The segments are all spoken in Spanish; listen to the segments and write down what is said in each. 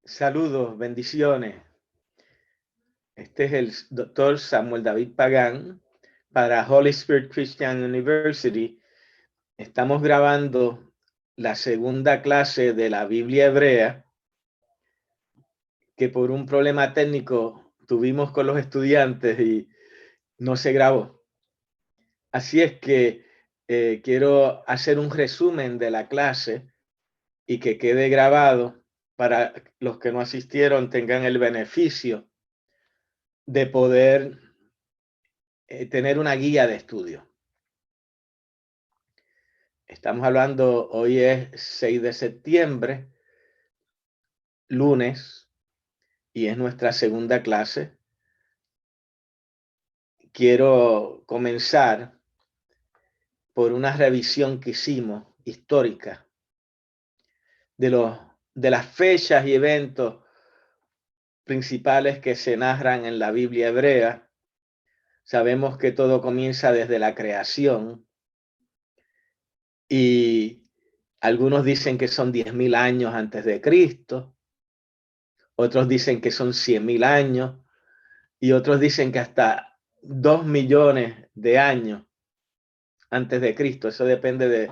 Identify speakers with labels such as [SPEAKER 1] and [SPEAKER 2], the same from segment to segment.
[SPEAKER 1] Saludos, bendiciones. Este es el doctor Samuel David Pagán para Holy Spirit Christian University. Estamos grabando la segunda clase de la Biblia hebrea que por un problema técnico tuvimos con los estudiantes y no se grabó. Así es que quiero hacer un resumen de la clase y que quede grabado para los que no asistieron tengan el beneficio de poder tener una guía de estudio. Estamos hablando, hoy es 6 de septiembre, lunes, y es nuestra segunda clase. Quiero comenzar por una revisión que hicimos histórica de las fechas y eventos principales que se narran en la Biblia hebrea. Sabemos que todo comienza desde la creación y algunos dicen que son 10.000 años antes de Cristo, otros dicen que son 100.000 años y otros dicen que hasta 2 millones de años antes de Cristo. Eso depende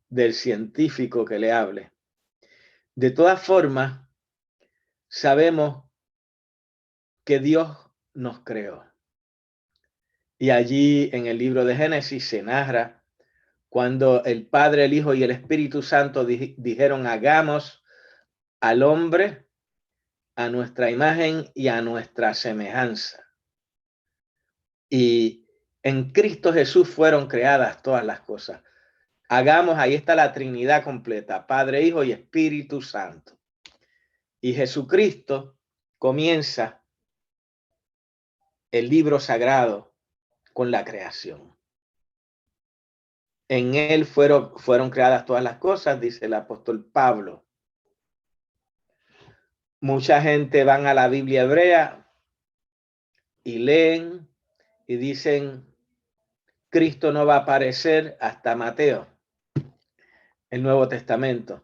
[SPEAKER 1] del científico que le hable. De todas formas, sabemos que Dios nos creó. Y allí en el libro de Génesis se narra cuando el Padre, el Hijo y el Espíritu Santo dijeron: hagamos al hombre a nuestra imagen y a nuestra semejanza. Y en Cristo Jesús fueron creadas todas las cosas. Hagamos, ahí está la Trinidad completa, Padre, Hijo y Espíritu Santo. Y Jesucristo comienza el libro sagrado con la creación. En él fueron creadas todas las cosas, dice el apóstol Pablo. Mucha gente van a la Biblia hebrea y leen y dicen: Cristo no va a aparecer hasta Mateo, el Nuevo Testamento.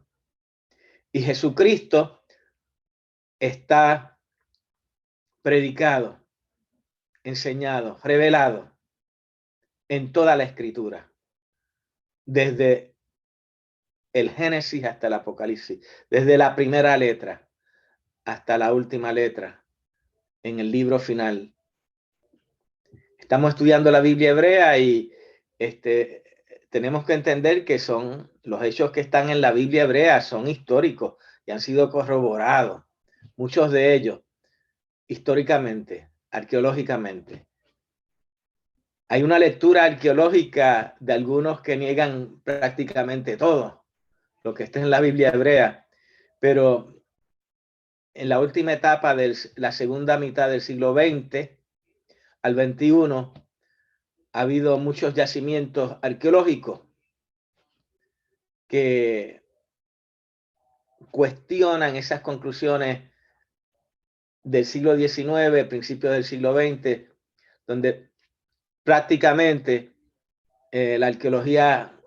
[SPEAKER 1] Y Jesucristo está predicado, enseñado, revelado en toda la Escritura, desde el Génesis hasta el Apocalipsis, desde la primera letra hasta la última letra en el libro final. Estamos estudiando la Biblia hebrea y tenemos que entender que son los hechos que están en la Biblia hebrea, son históricos y han sido corroborados, muchos de ellos históricamente, arqueológicamente. Hay una lectura arqueológica de algunos que niegan prácticamente todo lo que está en la Biblia hebrea, pero en la última etapa de la segunda mitad del siglo XX al XXI ha habido muchos yacimientos arqueológicos que cuestionan esas conclusiones del siglo XIX, principios del siglo XX, donde prácticamente la arqueología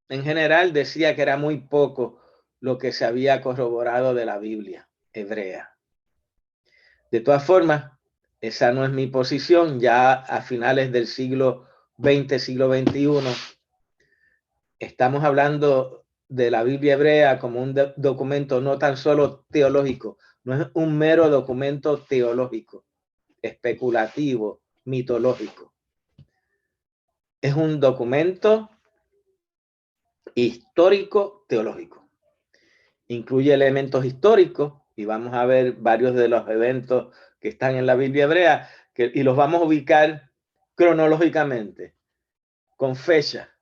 [SPEAKER 1] en general decía que era muy poco lo que se había corroborado de la Biblia hebrea. De todas formas, esa no es mi posición. Ya a finales del siglo XX, siglo XXI, estamos hablando de la Biblia hebrea como un documento no tan solo teológico, no es un mero documento teológico, especulativo, mitológico. Es un documento histórico teológico. Incluye elementos históricos y vamos a ver varios de los eventos que están en la Biblia hebrea y los vamos a ubicar cronológicamente, con fecha,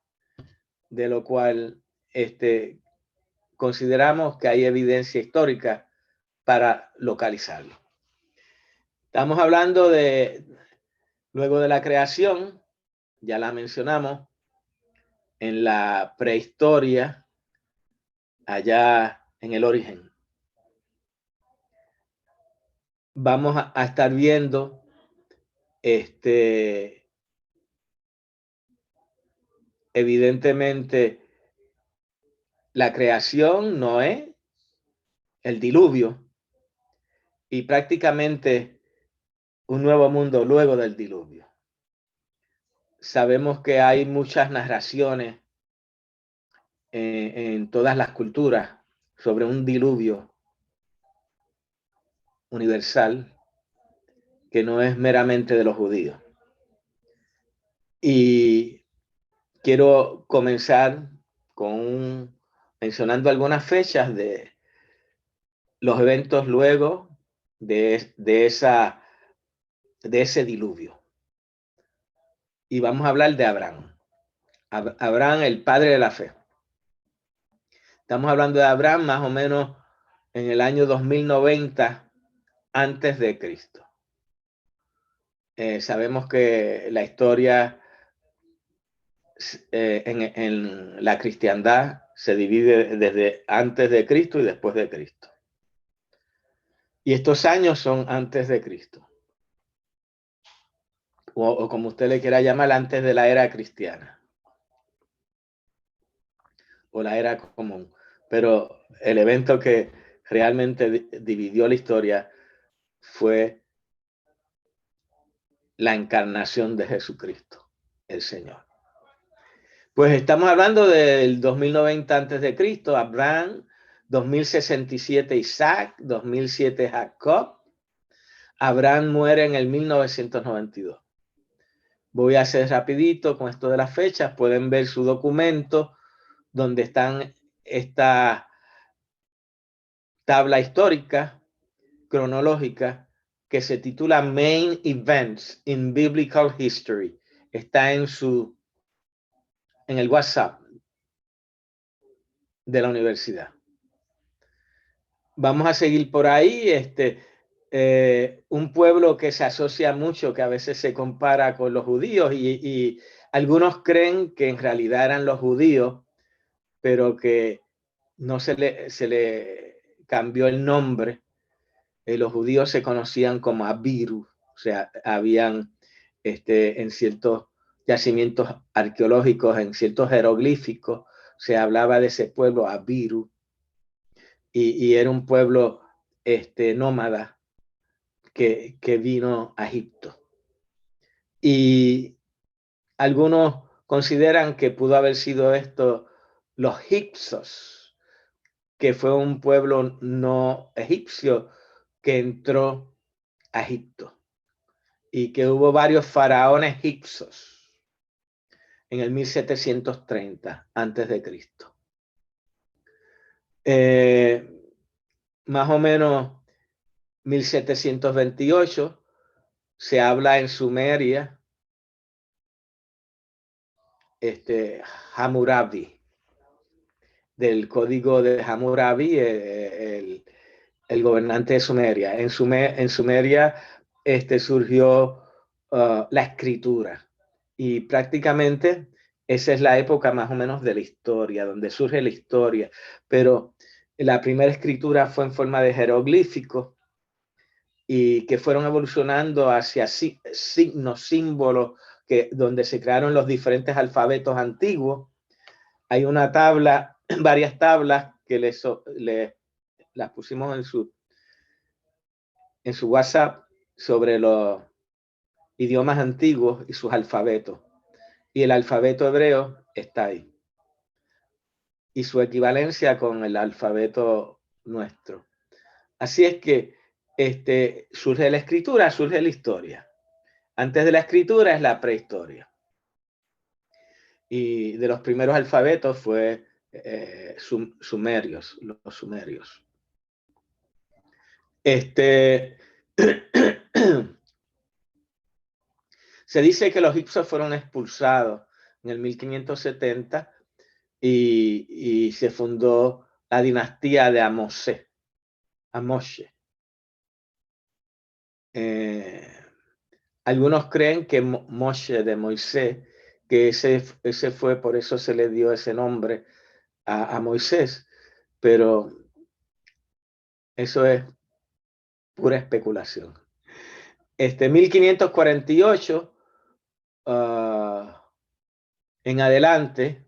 [SPEAKER 1] de lo cual consideramos que hay evidencia histórica para localizarlo. Estamos hablando luego de la creación, ya la mencionamos, en la prehistoria, allá en el origen. Vamos a estar viendo evidentemente la creación, Noé, el diluvio, y prácticamente un nuevo mundo luego del diluvio. Sabemos que hay muchas narraciones en todas las culturas sobre un diluvio universal que no es meramente de los judíos. Y quiero comenzar mencionando algunas fechas de los eventos luego de ese diluvio. Y vamos a hablar de Abraham. Abraham, el padre de la fe. Estamos hablando de Abraham más o menos en el año 2090 antes de Cristo. Sabemos que la historia en la cristiandad se divide desde antes de Cristo y después de Cristo. Y estos años son antes de Cristo. O como usted le quiera llamar, antes de la era cristiana. O la era común. Pero el evento que realmente dividió la historia fue la encarnación de Jesucristo, el Señor. Pues estamos hablando del 2090 antes de Cristo, Abraham, 2067 Isaac, 2007 Jacob. Abraham muere en el 1992. Voy a hacer rapidito con esto de las fechas. Pueden ver su documento donde están esta tabla histórica, cronológica, que se titula Main Events in Biblical History. Está en el WhatsApp de la universidad. Vamos a seguir por ahí. Un pueblo que se asocia mucho, que a veces se compara con los judíos y algunos creen que en realidad eran los judíos, pero que no se le cambió el nombre. Los judíos se conocían como Abiru, o sea, habían en ciertos yacimientos arqueológicos, en ciertos jeroglíficos, se hablaba de ese pueblo Abiru, y era un pueblo nómada que vino a Egipto. Y algunos consideran que pudo haber sido esto los Hyksos, que fue un pueblo no egipcio que entró a Egipto y que hubo varios faraones Hyksos en el 1730 antes de Cristo. Más o menos 1728 se habla en Sumeria Hammurabi, del código de Hammurabi, el gobernante de Sumeria. En Sumeria surgió la escritura y prácticamente esa es la época más o menos de la historia, donde surge la historia, pero la primera escritura fue en forma de jeroglífico y que fueron evolucionando hacia signos, símbolos, donde se crearon los diferentes alfabetos antiguos. Hay una tabla, varias tablas que las pusimos en su WhatsApp sobre los idiomas antiguos y sus alfabetos. Y el alfabeto hebreo está ahí. Y su equivalencia con el alfabeto nuestro. Así es que surge la escritura, surge la historia. Antes de la escritura es la prehistoria. Y de los primeros alfabetos fue sumerios, los sumerios. Se dice que los egipcios fueron expulsados en el 1570 y se fundó la dinastía de Amosé. Algunos creen que Moshe de Moisés, que ese fue, por eso se le dio ese nombre a Moisés, pero eso es pura especulación. 1548 en adelante,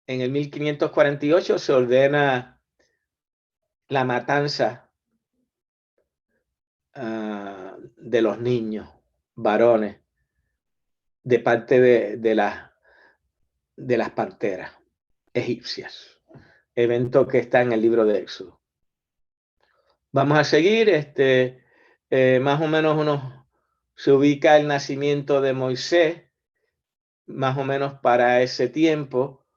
[SPEAKER 1] en el 1548 se ordena la matanza de los niños, varones, de parte de las parteras egipcias. Evento que está en el libro de Éxodo. Vamos a seguir. Más o menos se ubica el nacimiento de Moisés, más o menos para ese tiempo,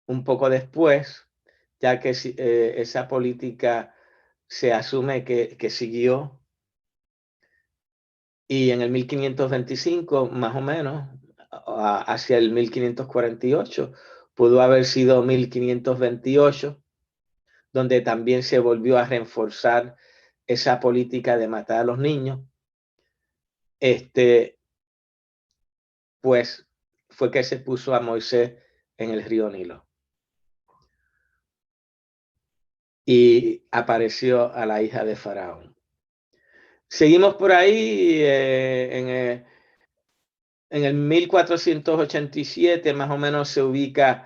[SPEAKER 1] un poco después, ya que esa política se asume que siguió. Y en el 1525, más o menos, hacia el 1548, pudo haber sido 1528, donde también se volvió a reforzar esa política de matar a los niños. Pues fue que se puso a Moisés en el río Nilo. Y apareció a la hija de Faraón. Seguimos por ahí, en el 1487 más o menos se ubica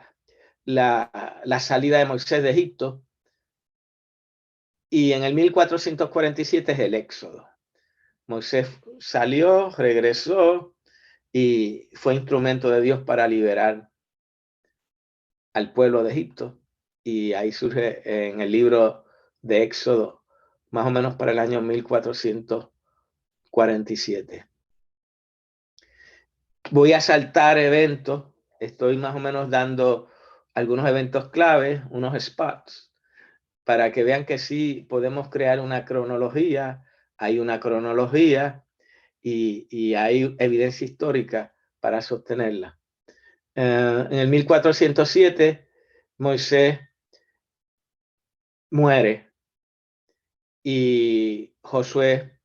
[SPEAKER 1] la salida de Moisés de Egipto, y en el 1447 es el Éxodo. Moisés salió, regresó y fue instrumento de Dios para liberar al pueblo de Egipto, y ahí surge en el libro de Éxodo, más o menos para el año 1447. Voy a saltar eventos, estoy más o menos dando algunos eventos claves, unos spots, para que vean que sí podemos crear una cronología, hay una cronología y hay evidencia histórica para sostenerla. En el 1407, Moisés muere y Josué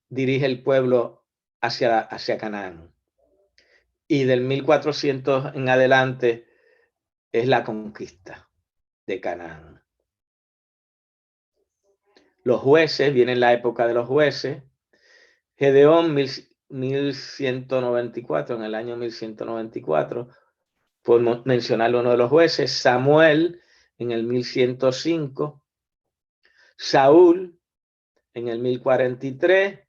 [SPEAKER 1] dirige el pueblo hacia Canaán. Y del 1400 en adelante es la conquista de Canaán. Los jueces, viene la época de los jueces. Gedeón, 1194, en el año 1194, por mencionar uno de los jueces. Samuel, en el 1105. Saúl, en el 1043.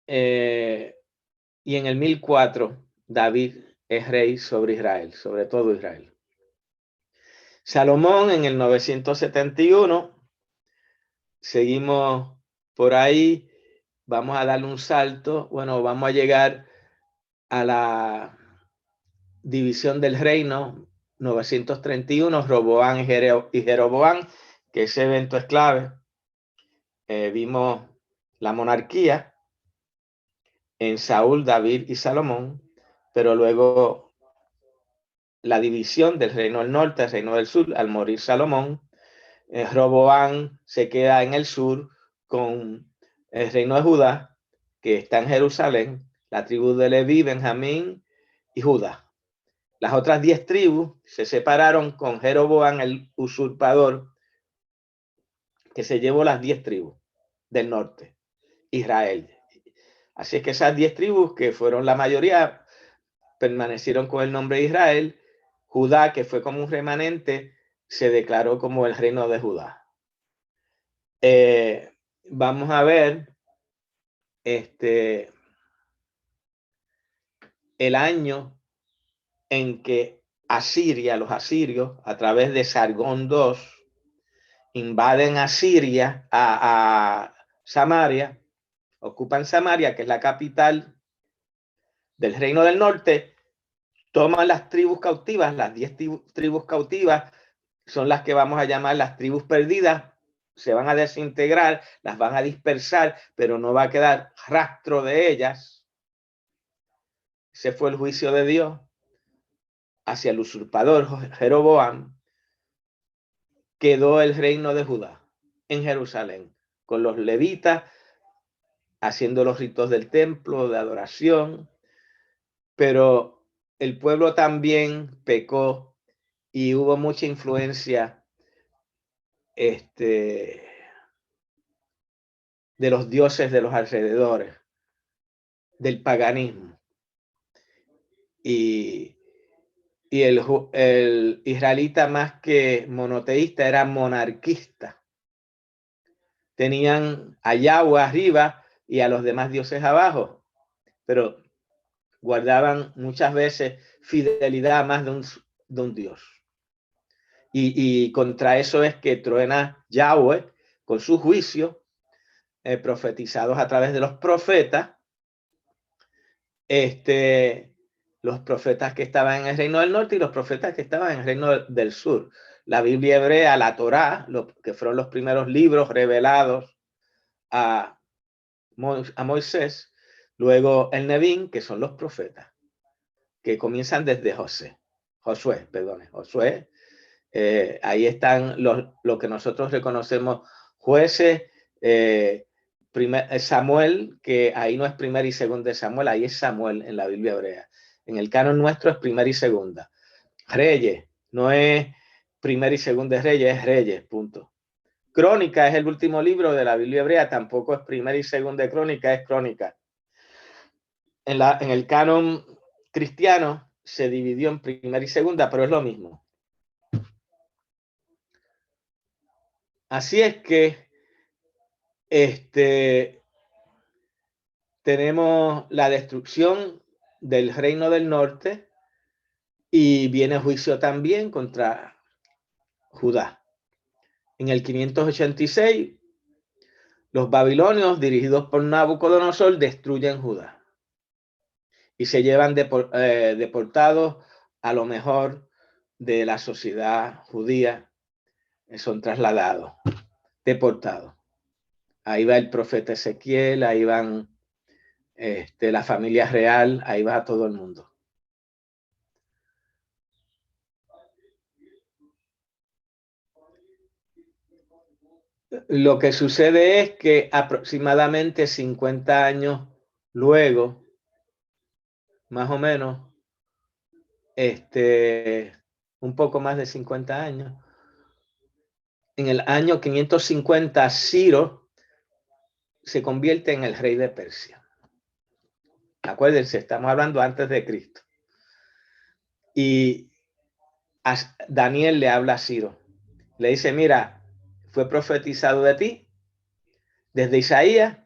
[SPEAKER 1] Y en el 1004, David es rey sobre Israel, sobre todo Israel. Salomón en el 971. Seguimos por ahí. Vamos a darle un salto. Bueno, vamos a llegar a la división del reino, 931, Roboán y Jeroboán, que ese evento es clave. Vimos la monarquía en Saúl, David y Salomón, pero luego la división del reino del norte al reino del sur al morir Salomón. Roboán se queda en el sur con el reino de Judá, que está en Jerusalén, la tribu de Leví, Benjamín y Judá. Las otras 10 tribus se separaron con Jeroboán, el usurpador, que se llevó las 10 tribus del norte, Israel. Así es que esas 10 tribus, que fueron la mayoría, permanecieron con el nombre de Israel. Judá, que fue como un remanente, se declaró como el reino de Judá. Vamos a ver el año en que Asiria, los asirios, a través de Sargón II, invaden a Siria, a Samaria, ocupan Samaria, que es la capital del reino del norte, toman las tribus cautivas, las 10 tribus cautivas son las que vamos a llamar las tribus perdidas, se van a desintegrar, las van a dispersar, pero no va a quedar rastro de ellas. Ese fue el juicio de Dios hacia el usurpador Jeroboam. Quedó el reino de Judá en Jerusalén, con los levitas haciendo los ritos del templo de adoración, pero el pueblo también pecó y hubo mucha influencia de los dioses de los alrededores, del paganismo. Y y el israelita, más que monoteísta, era monarquista. Tenían a Yahweh arriba y a los demás dioses abajo, pero guardaban muchas veces fidelidad a más de un dios. Y contra eso es que truena Yahweh con su juicio, profetizados a través de los profetas, los profetas que estaban en el reino del norte y los profetas que estaban en el reino del sur. La Biblia hebrea, la Torá, que fueron los primeros libros revelados a Moisés, luego el Nevín, que son los profetas, que comienzan desde Josué. Ahí están lo que nosotros reconocemos jueces, Samuel, que ahí no es primera y segunda de Samuel, ahí es Samuel en la Biblia hebrea. En el canon nuestro es primera y segunda. Reyes, no es primera y segunda de Reyes, es Reyes, punto. Crónica es el último libro de la Biblia hebrea, tampoco es primera y segunda de Crónica, es Crónica. En el canon cristiano se dividió en primera y segunda, pero es lo mismo. Así es que tenemos la destrucción del reino del norte y viene juicio también contra Judá. En el 586, los babilonios, dirigidos por Nabucodonosor, destruyen Judá y se llevan deportados a lo mejor de la sociedad judía, son trasladados, deportados. Ahí va el profeta Ezequiel, ahí van la familia real, ahí va todo el mundo. Lo que sucede es que aproximadamente 50 años luego, más o menos, un poco más de 50 años, en el año 550, Ciro se convierte en el rey de Persia. Acuérdense, estamos hablando antes de Cristo. Y Daniel le habla a Ciro. Le dice, mira, fue profetizado de ti, desde Isaías,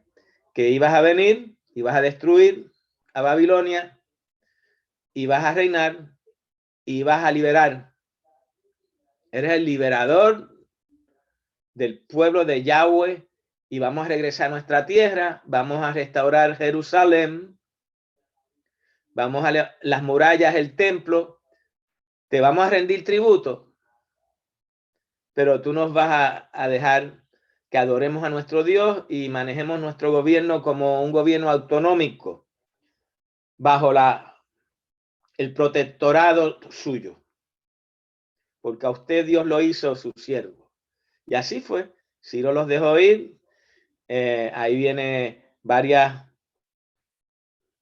[SPEAKER 1] que ibas a venir, ibas a destruir a Babilonia, ibas a reinar, ibas a liberar. Eres el liberador del pueblo de Yahweh y vamos a regresar a nuestra tierra, vamos a restaurar Jerusalén, vamos a las murallas, el templo, te vamos a rendir tributo, pero tú nos vas a dejar que adoremos a nuestro Dios y manejemos nuestro gobierno como un gobierno autonómico bajo el protectorado suyo, porque a usted Dios lo hizo su siervo. Y así fue. Ciro los dejó ir. Ahí viene varias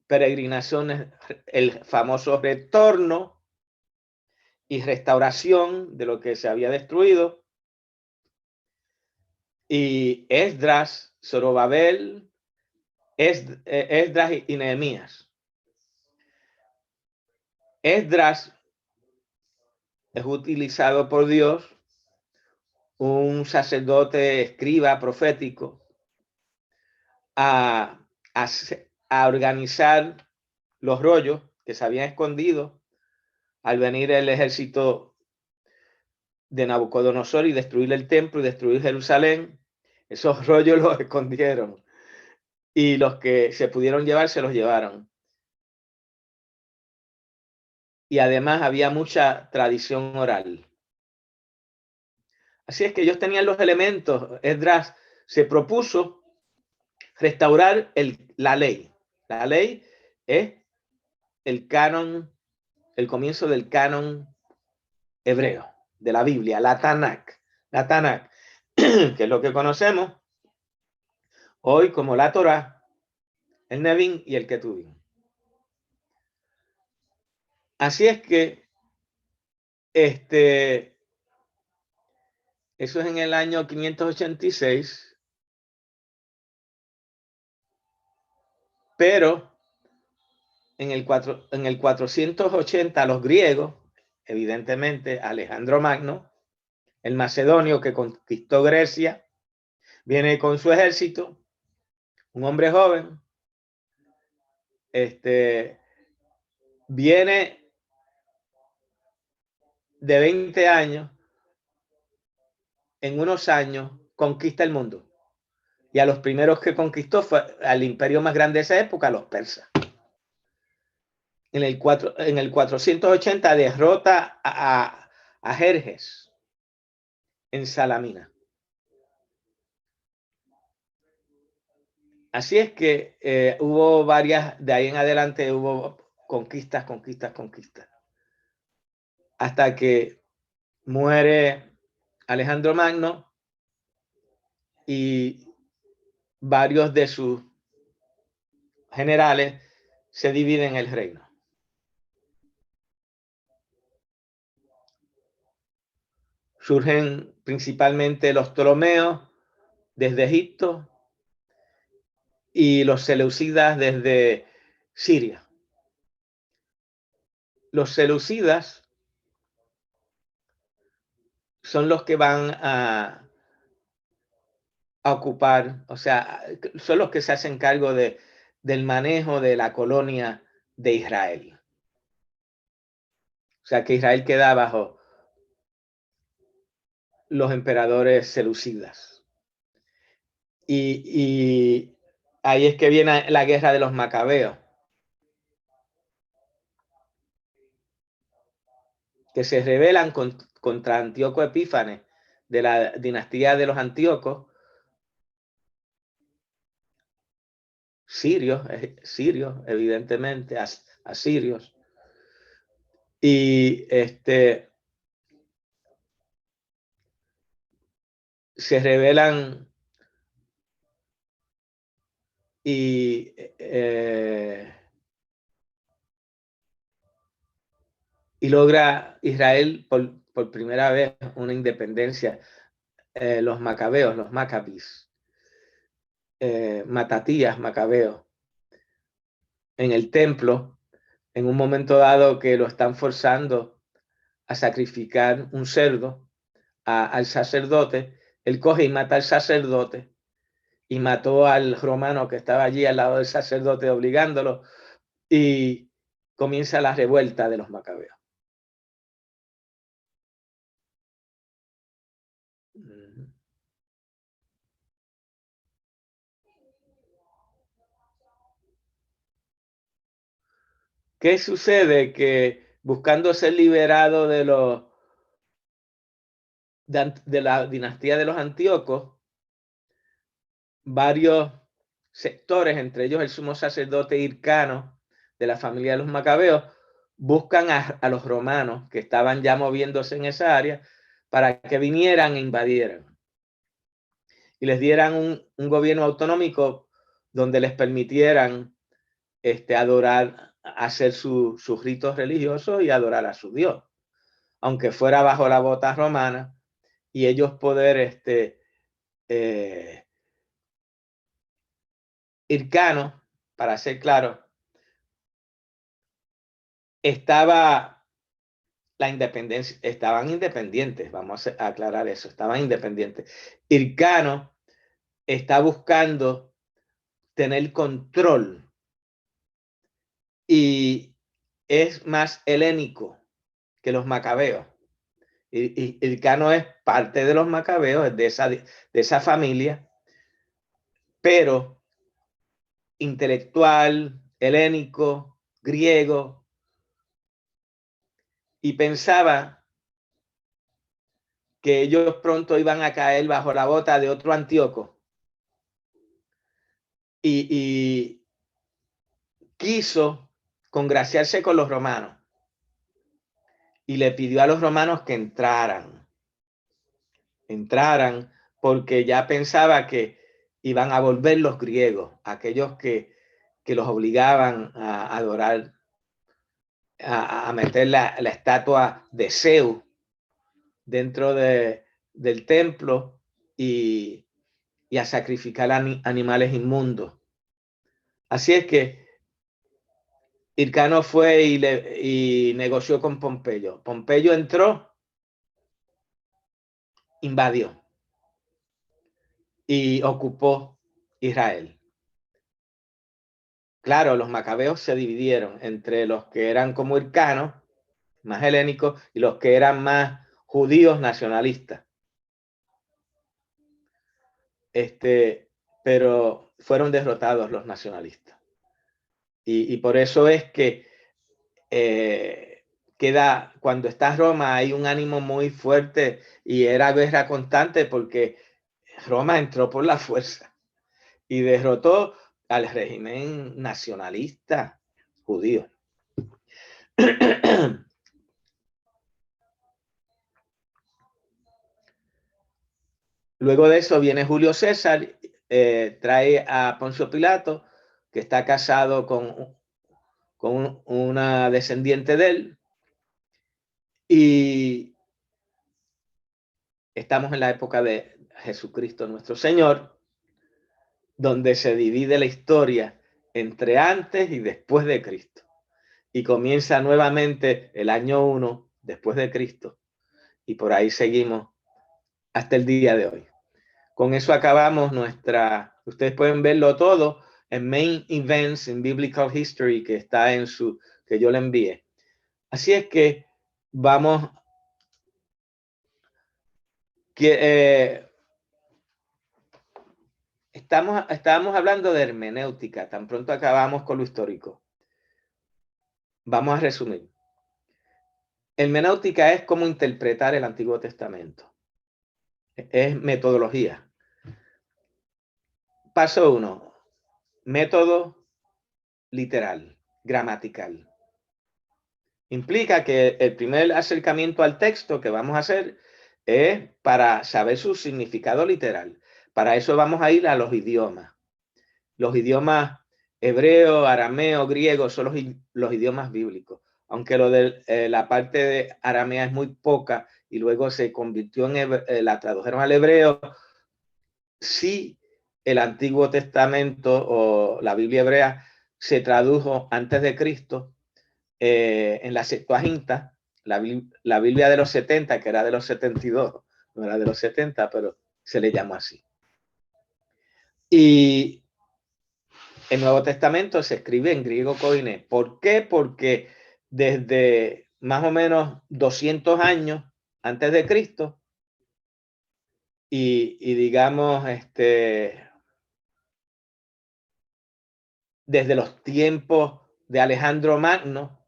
[SPEAKER 1] peregrinaciones, el famoso retorno y restauración de lo que se había destruido. Y Esdras, Zorobabel, Esdras y Nehemías. Esdras es utilizado por Dios, un sacerdote, escriba profético, a organizar los rollos que se habían escondido al venir el ejército de Nabucodonosor y destruir el templo y destruir Jerusalén. Esos rollos los escondieron y los que se pudieron llevar se los llevaron. Y además había mucha tradición oral. Así es que ellos tenían los elementos. Esdras se propuso restaurar la ley. La ley es el canon, el comienzo del canon hebreo, de la Biblia, la Tanakh. La Tanakh, que es lo que conocemos hoy como la Torá, el Nevín y el Ketuvim. Así es que eso es en el año 586, pero en el 480 los griegos, evidentemente Alejandro Magno, el macedonio que conquistó Grecia, viene con su ejército, un hombre joven, viene de 20 años, en unos años conquista el mundo. Y a los primeros que conquistó fue al imperio más grande de esa época, los persas. En el 480 derrota a Jerjes en Salamina. Así es que hubo varias, de ahí en adelante hubo conquistas, hasta que muere Alejandro Magno y varios de sus generales se dividen el reino. Surgen principalmente los Ptolomeos desde Egipto y los seleucidas desde Siria. Los seleucidas son los que van a ocupar, o sea, son los que se hacen cargo del manejo de la colonia de Israel. O sea, que Israel queda bajo los emperadores seleucidas. Y ahí es que viene la guerra de los macabeos, que se rebelan contra Antíoco Epífanes de la dinastía de los Antíocos, sirios, evidentemente, asirios. Y se rebelan y logra Israel por primera vez una independencia. Los macabeos, los macabís, Matatías Macabeo, en el templo, en un momento dado que lo están forzando a sacrificar un cerdo al sacerdote, él coge y mata al sacerdote y mató al romano que estaba allí al lado del sacerdote obligándolo, y comienza la revuelta de los macabeos. ¿Qué sucede? Que buscando ser liberado de la dinastía de los Antíocos, varios sectores, entre ellos el sumo sacerdote Hircano de la familia de los macabeos, buscan a los romanos que estaban ya moviéndose en esa área para que vinieran e invadieran y les dieran un gobierno autonómico donde les permitieran adorar, hacer sus ritos religiosos y adorar a su Dios, aunque fuera bajo la bota romana, y ellos poder Hircano, para ser claro, estaba la independencia, estaban independientes, vamos a aclarar eso, estaban independientes. Hircano está buscando tener control y es más helénico que los macabeos. Hircano es parte de los macabeos, es de esa familia, pero intelectual, helénico, griego, y pensaba que ellos pronto iban a caer bajo la bota de otro Antíoco. Y quiso congraciarse con los romanos y le pidió a los romanos que entraran porque ya pensaba que iban a volver los griegos, aquellos que los obligaban a adorar, a meter la estatua de Zeus dentro del templo y a sacrificar animales inmundos. Así es que Hircano fue y negoció con Pompeyo. Pompeyo entró, invadió y ocupó Israel. Claro, los macabeos se dividieron entre los que eran como Hircano, más helénicos, y los que eran más judíos nacionalistas. Pero fueron derrotados los nacionalistas. Y por eso es que cuando está Roma hay un ánimo muy fuerte y era guerra constante porque Roma entró por la fuerza y derrotó al régimen nacionalista judío. Luego de eso viene Julio César, trae a Poncio Pilato, que está casado con una descendiente de él, y estamos en la época de Jesucristo nuestro Señor, donde se divide la historia entre antes y después de Cristo. Y comienza nuevamente el año 1 después de Cristo. Y por ahí seguimos hasta el día de hoy. Con eso acabamos ustedes pueden verlo todo en Main Events in Biblical History, que está que yo le envié. Así es que vamos, estábamos hablando de hermenéutica, tan pronto acabamos con lo histórico. Vamos a resumir. Hermenéutica es cómo interpretar el Antiguo Testamento. Es metodología. Paso 1. Método literal, gramatical. Implica que el primer acercamiento al texto que vamos a hacer es para saber su significado literal. Para eso vamos a ir a los idiomas. Los idiomas hebreo, arameo, griego son los idiomas bíblicos. Aunque la parte de aramea es muy poca y luego se convirtió la tradujeron al hebreo, sí el Antiguo Testamento o la Biblia hebrea se tradujo antes de Cristo en la Septuaginta, la Biblia de los 70, que era de los 72, no era de los 70, pero se le llamó así. Y el Nuevo Testamento se escribe en griego koiné. ¿Por qué? Porque desde más o menos 200 años antes de Cristo y digamos, desde los tiempos de Alejandro Magno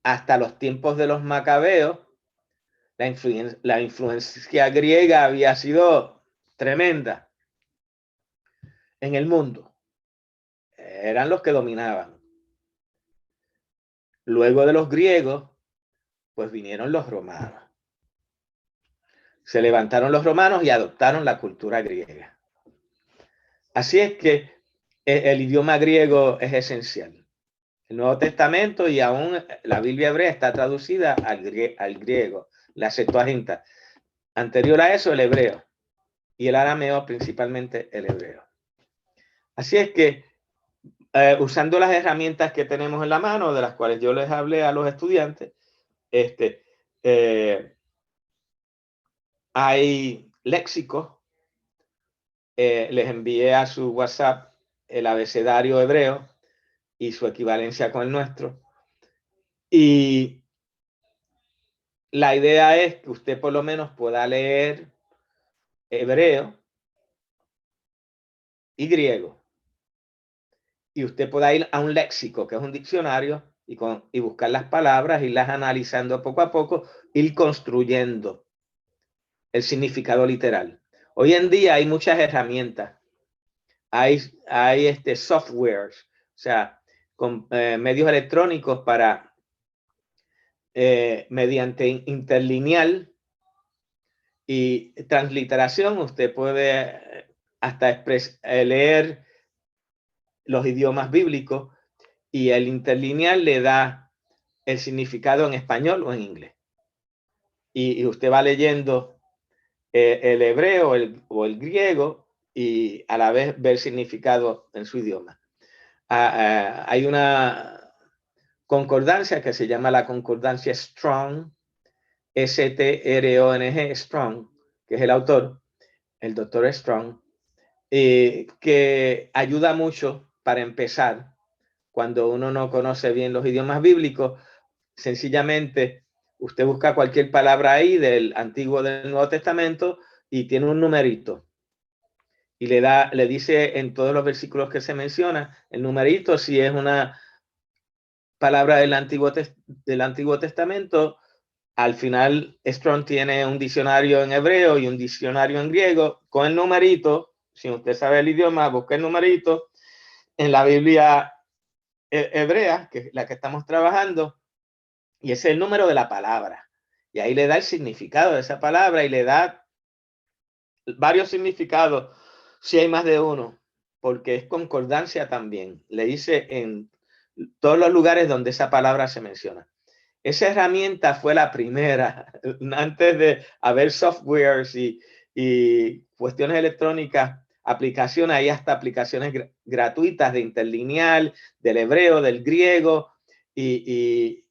[SPEAKER 1] hasta los tiempos de los macabeos, la influencia griega había sido tremenda en el mundo. Eran los que dominaban. Luego de los griegos, pues vinieron los romanos. Se levantaron los romanos y adoptaron la cultura griega. Así es que el idioma griego es esencial. El Nuevo Testamento y aún la Biblia hebrea está traducida al griego, la Septuaginta. Anterior a eso, el hebreo y el arameo, principalmente el hebreo. Así es que usando las herramientas que tenemos en la mano, de las cuales yo les hablé a los estudiantes, hay léxicos. Les envié a su WhatsApp el abecedario hebreo y su equivalencia con el nuestro. Y la idea es que usted por lo menos pueda leer hebreo y griego. Y usted pueda ir a un léxico, que es un diccionario, y buscar las palabras, irlas analizando poco a poco, ir construyendo el significado literal. Hoy en día hay muchas herramientas. Hay softwares, o sea, con medios electrónicos para, mediante interlineal y transliteración, usted puede hasta leer los idiomas bíblicos y el interlineal le da el significado en español o en inglés. Y usted va leyendo el hebreo o el griego y a la vez ver significado en su idioma. Hay una concordancia que se llama la concordancia Strong, S-T-R-O-N-G, Strong, que es el autor, el doctor Strong, que ayuda mucho para empezar cuando uno no conoce bien los idiomas bíblicos. Sencillamente, usted busca cualquier palabra ahí del Antiguo o del Nuevo Testamento y tiene un numerito. Y le dice en todos los versículos que se menciona el numerito, si es una palabra del Antiguo Testamento. Al final, Strong tiene un diccionario en hebreo y un diccionario en griego con el numerito. Si usted sabe el idioma, busca el numerito. En la Biblia hebrea, que es la que estamos trabajando, y ese es el número de la palabra. Y ahí le da el significado de esa palabra y le da varios significados si hay más de uno, porque es concordancia también. Le dice en todos los lugares donde esa palabra se menciona. Esa herramienta fue la primera, antes de haber softwares y cuestiones electrónicas, aplicaciones, hay hasta aplicaciones gratuitas de interlineal, del hebreo, del griego, y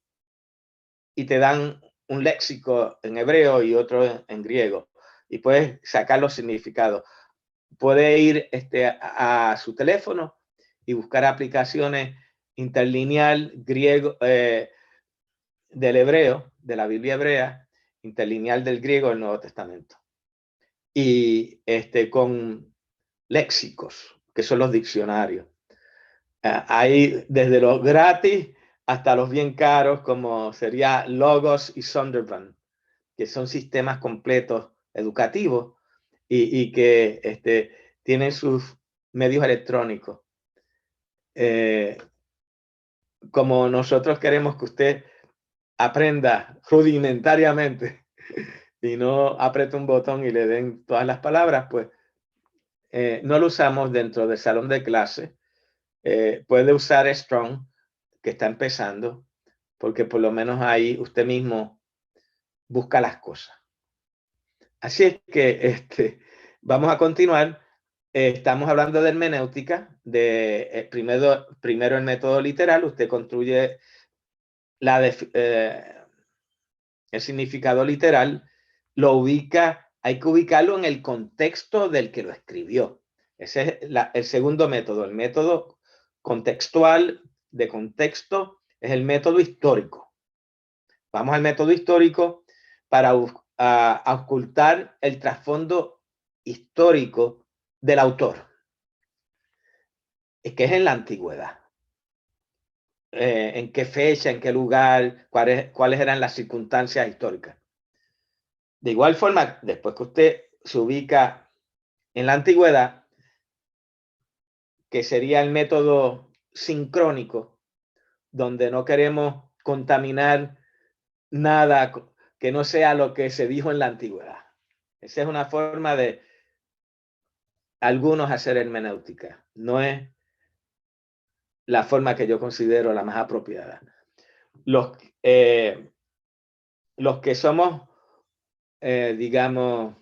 [SPEAKER 1] te dan un léxico en hebreo y otro en griego, y puedes sacar los significados. Puede ir a su teléfono y buscar aplicaciones interlineal, griego, del hebreo, de la Biblia hebrea, interlineal del griego del Nuevo Testamento. Y con léxicos, que son los diccionarios. Hay desde los gratis hasta los bien caros, como sería Logos y Sondervan, que son sistemas completos educativos y que tienen sus medios electrónicos. Como nosotros queremos que usted aprenda rudimentariamente y no apriete un botón y le den todas las palabras, pues no lo usamos dentro del salón de clase. Puede usar Strong, que está empezando, porque por lo menos ahí usted mismo busca las cosas. Así es que vamos a continuar. Estamos hablando de hermenéutica, primero el método literal. Usted construye el significado literal, lo ubica, hay que ubicarlo en el contexto del que lo escribió. Ese es el segundo método. El método contextual de contexto es el método histórico. Vamos al método histórico para ocultar el trasfondo histórico del autor. Es que es en la antigüedad. En qué fecha, en qué lugar, cuáles eran las circunstancias históricas. De igual forma, después que usted se ubica en la antigüedad, que sería el método sincrónico, donde no queremos contaminar nada que no sea lo que se dijo en la antigüedad. Esa es una forma de algunos hacer hermenéutica. No es la forma que yo considero la más apropiada. Los que somos, digamos,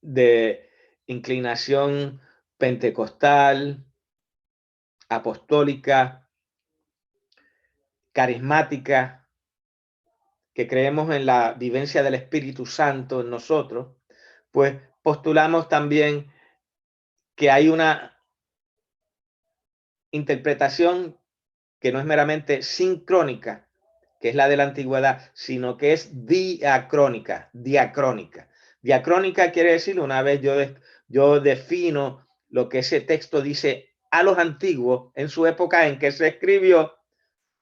[SPEAKER 1] de inclinación pentecostal, apostólica, carismática, que creemos en la vivencia del Espíritu Santo en nosotros, pues postulamos también que hay una interpretación que no es meramente sincrónica, que es la de la antigüedad, sino que es diacrónica. Diacrónica quiere decir, una vez yo defino lo que ese texto dice a los antiguos en su época en que se escribió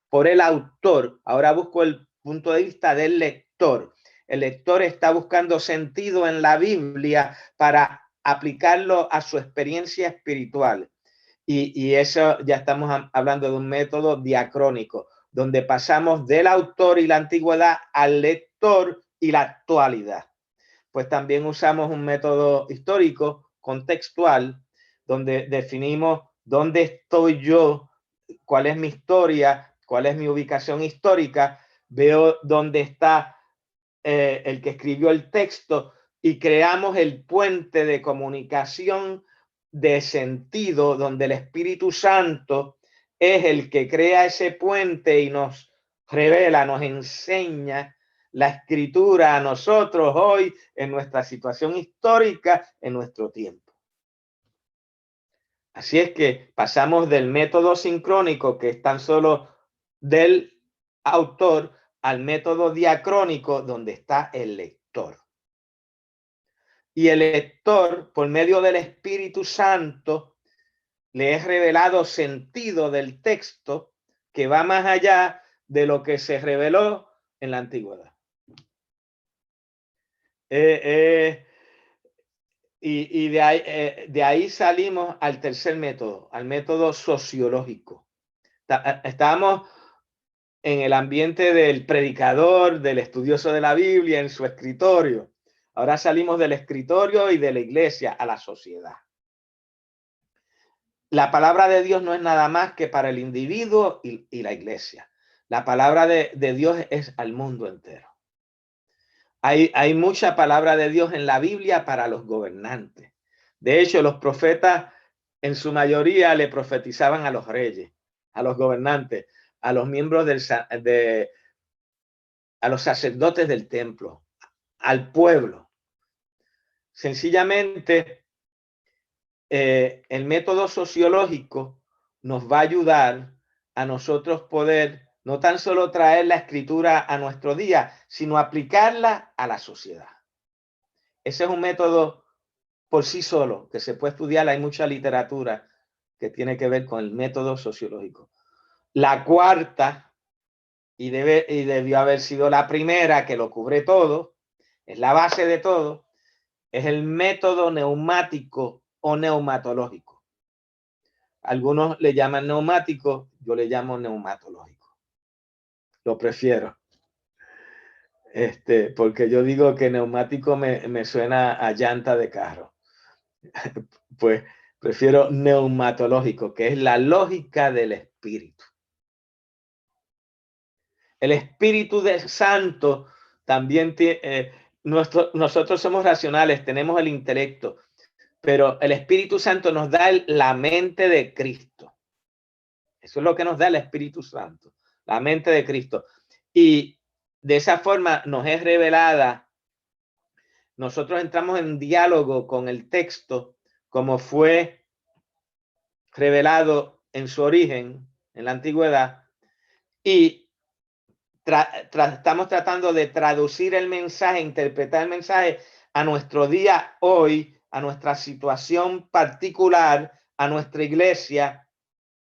[SPEAKER 1] por el autor. Ahora busco el punto de vista del lector. El lector está buscando sentido en la Biblia para aplicarlo a su experiencia espiritual. Y eso ya estamos hablando de un método diacrónico, donde pasamos del autor y la antigüedad al lector y la actualidad. Pues también usamos un método histórico, contextual, donde definimos dónde estoy yo, cuál es mi historia, cuál es mi ubicación histórica, veo dónde está el que escribió el texto y creamos el puente de comunicación de sentido, donde el Espíritu Santo es el que crea ese puente y nos revela, nos enseña la escritura a nosotros hoy en nuestra situación histórica, en nuestro tiempo. Así es que pasamos del método sincrónico, que es tan solo del autor, al método diacrónico, donde está el lector. Y el lector, por medio del Espíritu Santo, le es revelado sentido del texto que va más allá de lo que se reveló en la antigüedad. Y de ahí salimos al tercer método, al método sociológico. Estábamos en el ambiente del predicador, del estudioso de la Biblia, en su escritorio. Ahora salimos del escritorio y de la iglesia a la sociedad. La palabra de Dios no es nada más que para el individuo y la iglesia. La palabra de Dios es al mundo entero. Hay mucha palabra de Dios en la Biblia para los gobernantes. De hecho, los profetas en su mayoría le profetizaban a los reyes, a los gobernantes, a los miembros a los sacerdotes del templo, al pueblo. Sencillamente, el método sociológico nos va a ayudar a nosotros poder no tan solo traer la escritura a nuestro día, sino aplicarla a la sociedad. Ese es un método por sí solo que se puede estudiar. Hay mucha literatura que tiene que ver con el método sociológico. La cuarta, y debió haber sido la primera que lo cubre todo, es la base de todo, es el método neumático o neumatológico. Algunos le llaman neumático, yo le llamo neumatológico. Lo prefiero. Porque yo digo que neumático me suena a llanta de carro. Pues prefiero neumatológico, que es la lógica del espíritu. El Espíritu Santo también tiene, nosotros somos racionales, tenemos el intelecto, pero el Espíritu Santo nos da la mente de Cristo. Eso es lo que nos da el Espíritu Santo, la mente de Cristo. Y de esa forma nos es revelada. Nosotros entramos en diálogo con el texto como fue revelado en su origen, en la antigüedad, y estamos tratando de traducir el mensaje, interpretar el mensaje a nuestro día hoy, a nuestra situación particular, a nuestra iglesia,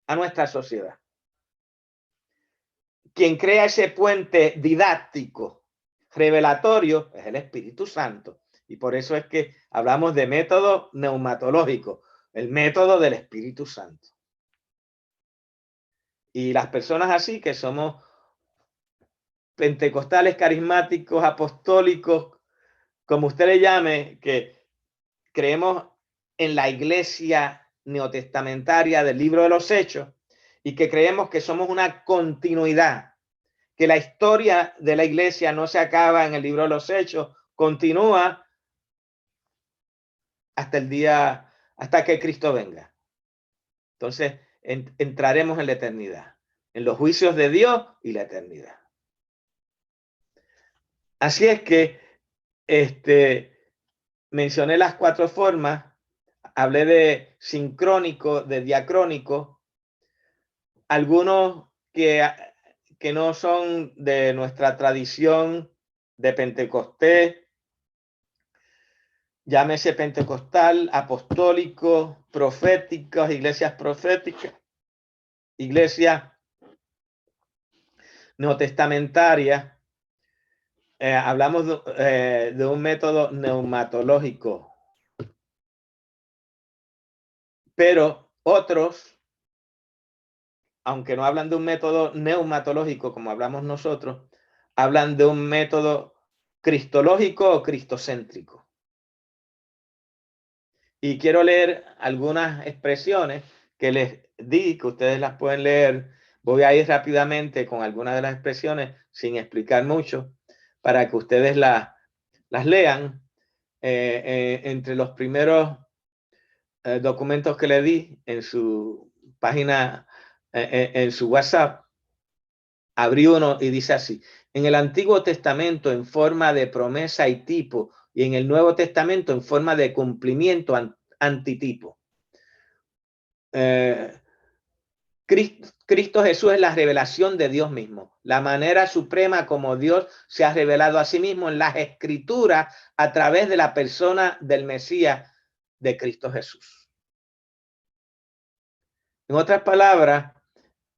[SPEAKER 1] a nuestra sociedad. Quien crea ese puente didáctico, revelatorio, es el Espíritu Santo. Y por eso es que hablamos de método neumatológico, el método del Espíritu Santo. Y las personas así que somos pentecostales, carismáticos, apostólicos, como usted le llame, que creemos en la iglesia neotestamentaria del libro de los Hechos y que creemos que somos una continuidad, que la historia de la iglesia no se acaba en el libro de los Hechos, continúa hasta el día, hasta que Cristo venga. Entonces entraremos en la eternidad, en los juicios de Dios y la eternidad. Así es que mencioné las cuatro formas, hablé de sincrónico, de diacrónico, algunos que no son de nuestra tradición de Pentecostés, llámese pentecostal, apostólico, proféticos, iglesias proféticas, iglesias neotestamentarias. Hablamos de un método neumatológico, pero otros, aunque no hablan de un método neumatológico como hablamos nosotros, hablan de un método cristológico o cristocéntrico. Y quiero leer algunas expresiones que les di, que ustedes las pueden leer. Voy a ir rápidamente con algunas de las expresiones sin explicar mucho para que ustedes las lean. entre los primeros documentos que le di en su página, en su WhatsApp, abrí uno y dice así: en el Antiguo Testamento en forma de promesa y tipo, y en el Nuevo Testamento en forma de cumplimiento antitipo. Cristo Jesús es la revelación de Dios mismo, la manera suprema como Dios se ha revelado a sí mismo en las Escrituras a través de la persona del Mesías de Cristo Jesús. En otras palabras,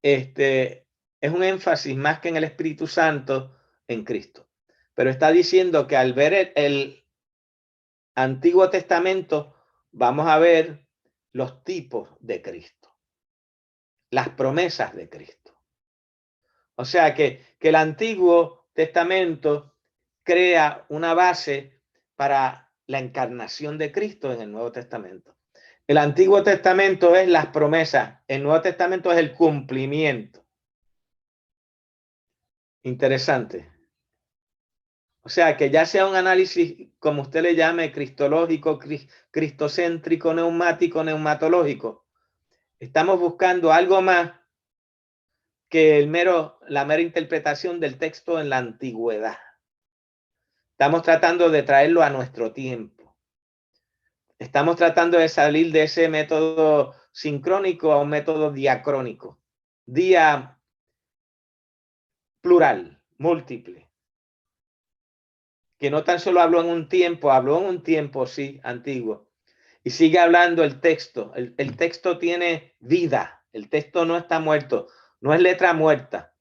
[SPEAKER 1] es un énfasis más que en el Espíritu Santo, en Cristo. Pero está diciendo que al ver el Antiguo Testamento, vamos a ver los tipos de Cristo, las promesas de Cristo. O sea que el Antiguo Testamento crea una base para la encarnación de Cristo en el Nuevo Testamento. El Antiguo Testamento es las promesas, el Nuevo Testamento es el cumplimiento. Interesante. O sea que ya sea un análisis, como usted le llame, cristológico, cristocéntrico, neumático, neumatológico, estamos buscando algo más que la mera interpretación del texto en la antigüedad. Estamos tratando de traerlo a nuestro tiempo. Estamos tratando de salir de ese método sincrónico a un método diacrónico. Día plural, múltiple. Que no tan solo habló en un tiempo, sí, antiguo. Y sigue hablando el texto. El texto tiene vida. El texto no está muerto. No es letra muerta.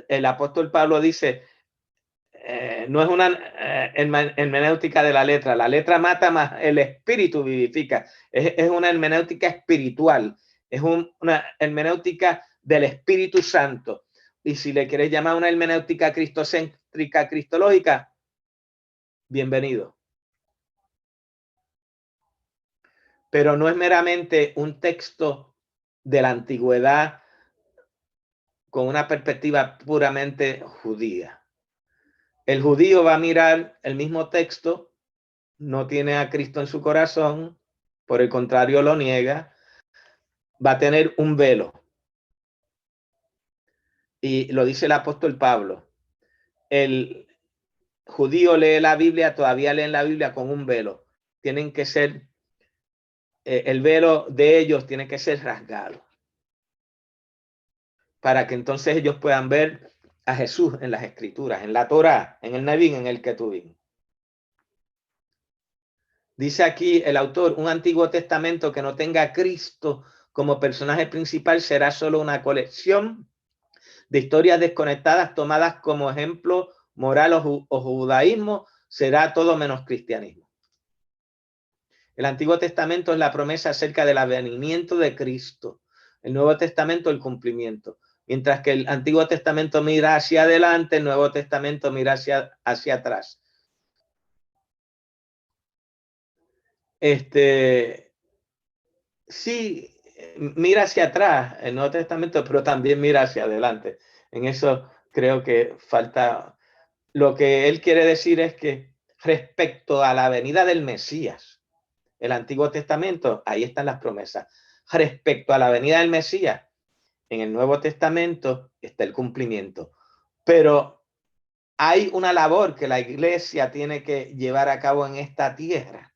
[SPEAKER 1] El apóstol Pablo dice, no es una hermenéutica de la letra. La letra mata, más el espíritu vivifica. Es una hermenéutica espiritual. Es una hermenéutica del Espíritu Santo. Y si le quieres llamar una hermenéutica cristocéntrica, cristológica, bienvenido. Pero no es meramente un texto de la antigüedad con una perspectiva puramente judía. El judío va a mirar el mismo texto, no tiene a Cristo en su corazón, por el contrario lo niega, va a tener un velo. Y lo dice el apóstol Pablo. El judío lee la Biblia, todavía leen la Biblia con un velo. Tienen que ser, el velo de ellos tiene que ser rasgado, para que entonces ellos puedan ver a Jesús en las Escrituras, en la Torá, en el Nevín, en el Ketubín. Dice aquí el autor, un Antiguo Testamento que no tenga a Cristo como personaje principal será solo una colección de historias desconectadas tomadas como ejemplo moral o judaísmo, será todo menos cristianismo. El Antiguo Testamento es la promesa acerca del advenimiento de Cristo. El Nuevo Testamento, el cumplimiento. Mientras que el Antiguo Testamento mira hacia adelante, el Nuevo Testamento mira hacia atrás. Sí, mira hacia atrás el Nuevo Testamento, pero también mira hacia adelante. En eso creo que falta. Lo que él quiere decir es que respecto a la venida del Mesías, el Antiguo Testamento, ahí están las promesas. Respecto a la venida del Mesías, en el Nuevo Testamento está el cumplimiento. Pero hay una labor que la iglesia tiene que llevar a cabo en esta tierra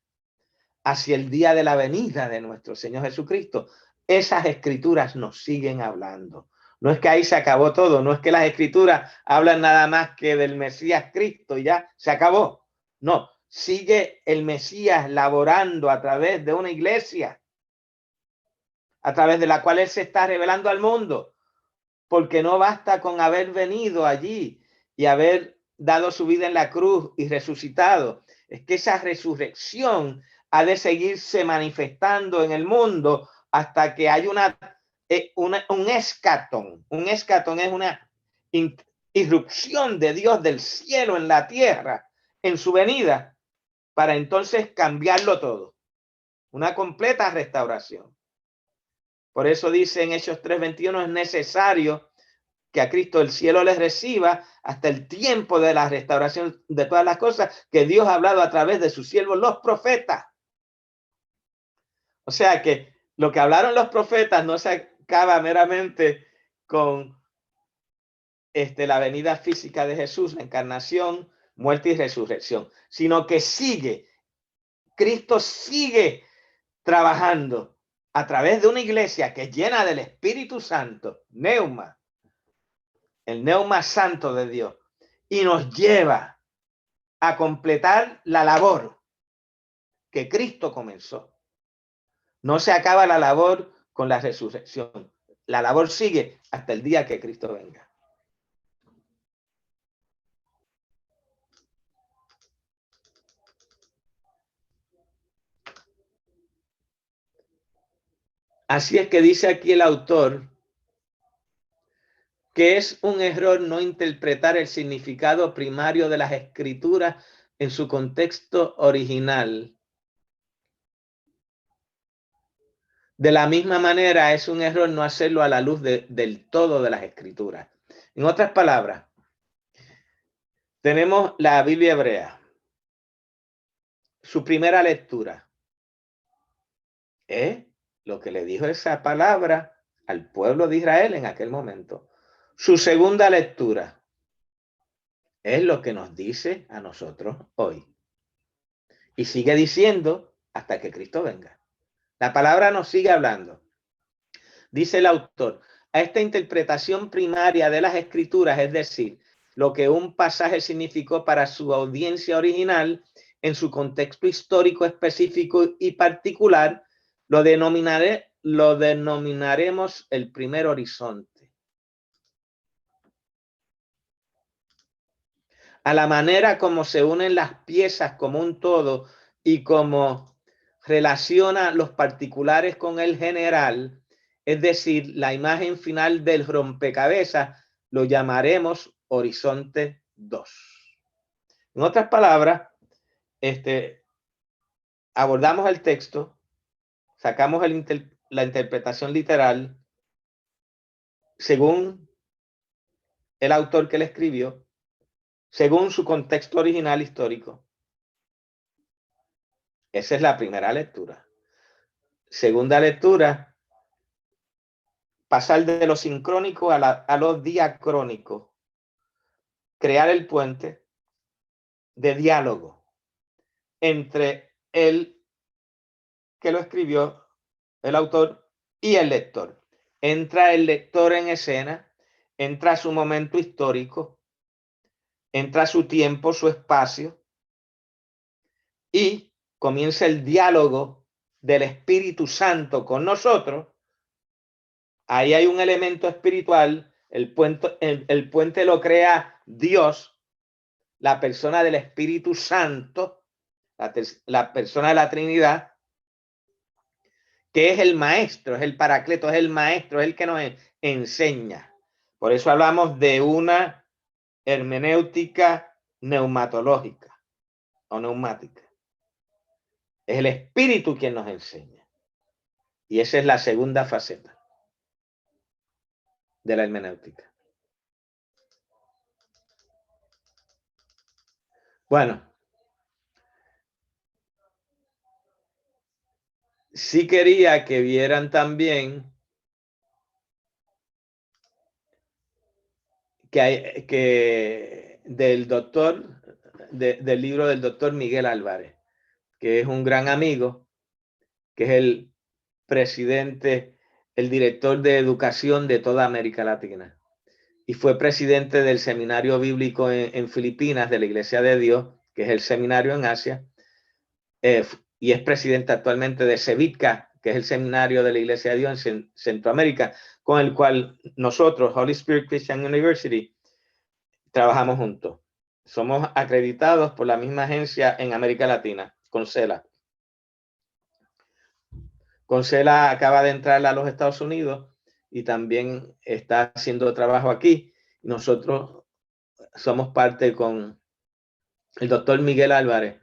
[SPEAKER 1] hacia el día de la venida de nuestro Señor Jesucristo. Esas escrituras nos siguen hablando. No es que ahí se acabó todo, no es que las escrituras hablan nada más que del Mesías Cristo y ya se acabó. No, sigue el Mesías laborando a través de una iglesia, a través de la cual Él se está revelando al mundo, porque no basta con haber venido allí y haber dado su vida en la cruz y resucitado. Es que esa resurrección ha de seguirse manifestando en el mundo hasta que hay un escatón. Un escatón es una irrupción de Dios del cielo en la tierra en su venida, para entonces cambiarlo todo. Una completa restauración. Por eso dice en Hechos 3:21, es necesario que a Cristo el cielo les reciba hasta el tiempo de la restauración de todas las cosas que Dios ha hablado a través de sus siervos, los profetas. O sea que lo que hablaron los profetas no se acaba meramente con la venida física de Jesús, la encarnación, muerte y resurrección, sino que sigue, Cristo sigue trabajando a través de una iglesia que es llena del Espíritu Santo, neuma, el neuma santo de Dios, y nos lleva a completar la labor que Cristo comenzó. No se acaba la labor con la resurrección. La labor sigue hasta el día que Cristo venga. Así es que dice aquí el autor que es un error no interpretar el significado primario de las escrituras en su contexto original. De la misma manera, es un error no hacerlo a la luz del todo de las escrituras. En otras palabras, tenemos la Biblia hebrea. Su primera lectura es lo que le dijo esa palabra al pueblo de Israel en aquel momento. Su segunda lectura es lo que nos dice a nosotros hoy. Y sigue diciendo hasta que Cristo venga. La palabra nos sigue hablando. Dice el autor, a esta interpretación primaria de las escrituras, es decir, lo que un pasaje significó para su audiencia original en su contexto histórico específico y particular, lo denominaremos el primer horizonte. A la manera como se unen las piezas como un todo y como relaciona los particulares con el general, es decir, la imagen final del rompecabezas, lo llamaremos horizonte 2. En otras palabras, abordamos el texto, sacamos la interpretación literal según el autor que le escribió, según su contexto original histórico. Esa es la primera lectura. Segunda lectura, pasar de lo sincrónico a lo diacrónico. Crear el puente de diálogo entre el que lo escribió, el autor, y el lector. Entra el lector en escena, entra su momento histórico, entra su tiempo, su espacio, y comienza el diálogo del Espíritu Santo con nosotros. Ahí hay un elemento espiritual, el puente lo crea Dios, la persona del Espíritu Santo, la persona de la Trinidad, que es el maestro, es el paracleto, es el maestro, es el que nos enseña. Por eso hablamos de una hermenéutica neumatológica o neumática. Es el Espíritu quien nos enseña. Y esa es la segunda faceta de la hermenéutica. Bueno, sí quería que vieran también que del del libro del doctor Miguel Álvarez, que es un gran amigo, que es el presidente, el director de educación de toda América Latina. Y fue presidente del seminario bíblico en Filipinas, de la Iglesia de Dios, que es el seminario en Asia, y es presidente actualmente de CEVITCA, que es el seminario de la Iglesia de Dios en Centroamérica, con el cual nosotros, Holy Spirit Christian University, trabajamos juntos. Somos acreditados por la misma agencia en América Latina, CONCELA. CONCELA acaba de entrar a los Estados Unidos y también está haciendo trabajo aquí. Nosotros somos parte con el doctor Miguel Álvarez